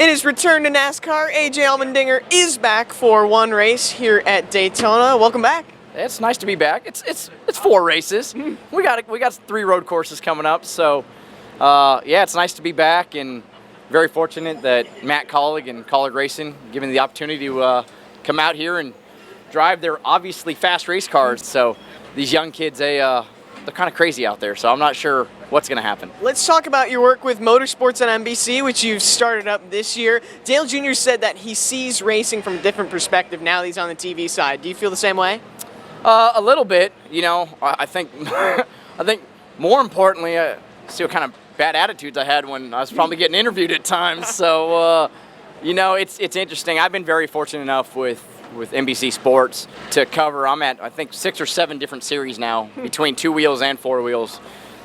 In his return to NASCAR, AJ Allmendinger is back for one race here at Daytona. Welcome back. It's nice to be back. It's 4 races. We got 3 road courses coming up, so yeah, it's nice to be back, and very fortunate that Matt Collig and Collig Racing given me the opportunity to come out here and drive their obviously fast race cars. So these young kids, they're kind of crazy out there, so I'm not sure what's going to happen. Let's talk about your work with Motorsports on NBC, which you've started up this year. Dale Jr. said that he sees racing from a different perspective now that he's on the TV side. Do you feel the same way? A little bit, you know. I think I think more importantly, see what kind of bad attitudes I had when I was probably getting interviewed at times. So you know, it's interesting. I've been very fortunate enough with NBC Sports to cover. I'm at, I think, 6 or 7 different series now between 2 wheels and 4 wheels.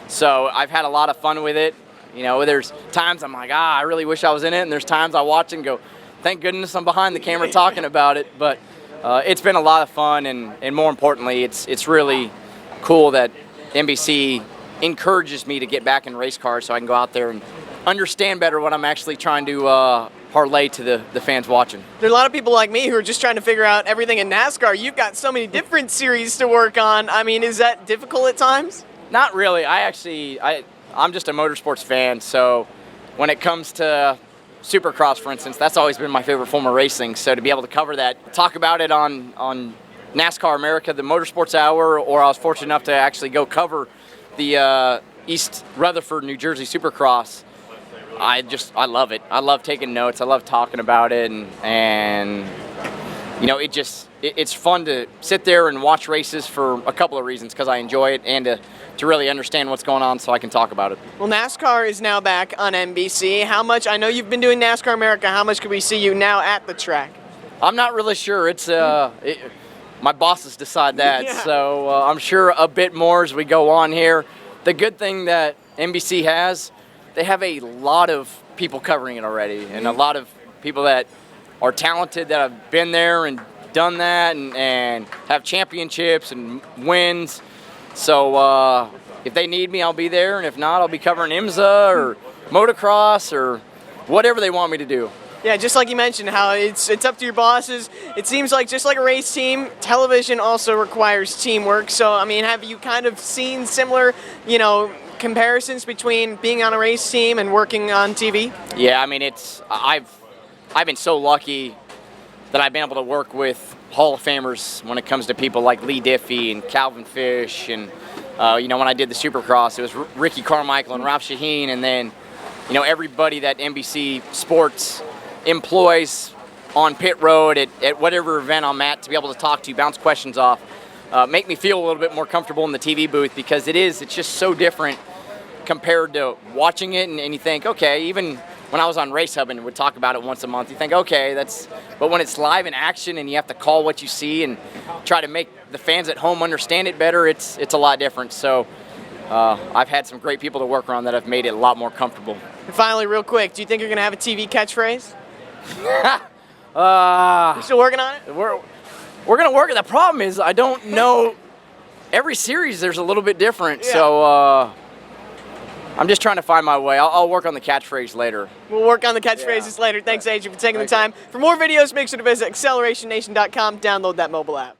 So I've had a lot of fun with it. You know, there's times I'm like, I really wish I was in it, and there's times I watch and go, thank goodness I'm behind the camera talking about it. But it's been a lot of fun, and more importantly, it's really cool that NBC encourages me to get back in race cars so I can go out there and understand better what I'm actually trying to parlay to the fans watching. There are a lot of people like me who are just trying to figure out everything in NASCAR. You've got so many different series to work on. I mean, is that difficult at times? Not really. I'm just a motorsports fan, so when it comes to Supercross, for instance, that's always been my favorite form of racing. So to be able to cover that, talk about it on NASCAR America, the Motorsports Hour, or I was fortunate enough to actually go cover the East Rutherford, New Jersey Supercross. I love it. I love taking notes. I love talking about it, and you know, it's fun to sit there and watch races for a couple of reasons, because I enjoy it, and to really understand what's going on so I can talk about it. Well, NASCAR is now back on NBC. How much, I know you've been doing NASCAR America, how much could we see you now at the track? I'm not really sure. It's my bosses decide that, yeah. So I'm sure a bit more as we go on here. The good thing that NBC has, they have a lot of people covering it already, and a lot of people that are talented that have been there and done that, and have championships and wins. So if they need me, I'll be there, and if not, I'll be covering IMSA or motocross or whatever they want me to do. Yeah, just like you mentioned, how it's up to your bosses. It seems like just like a race team, television also requires teamwork. So, I mean, have you kind of seen similar, you know, comparisons between being on a race team and working on TV? Yeah, I mean, I've been so lucky that I've been able to work with Hall of Famers when it comes to people like Lee Diffie and Calvin Fish, and you know, when I did the Supercross, it was Ricky Carmichael and Ralph Shaheen, and then, you know, everybody that NBC Sports employs on pit road at whatever event I'm at, to be able to talk to, bounce questions off, make me feel a little bit more comfortable in the TV booth, because it's just so different compared to watching it, and you think, okay, even when I was on Race Hub and would talk about it once a month, you think, okay, but when it's live in action and you have to call what you see and try to make the fans at home understand it better, it's a lot different. So I've had some great people to work around that have made it a lot more comfortable. And finally, real quick, do you think you're going to have a TV catchphrase? You still working on it? We're going to work it. The problem is I don't know. Every series there's a little bit different, yeah. So I'm just trying to find my way. I'll work on the catchphrase later. We'll work on the catchphrases later. Thanks, AJ, for taking the time. For more videos, make sure to visit AccelerationNation.com. Download that mobile app.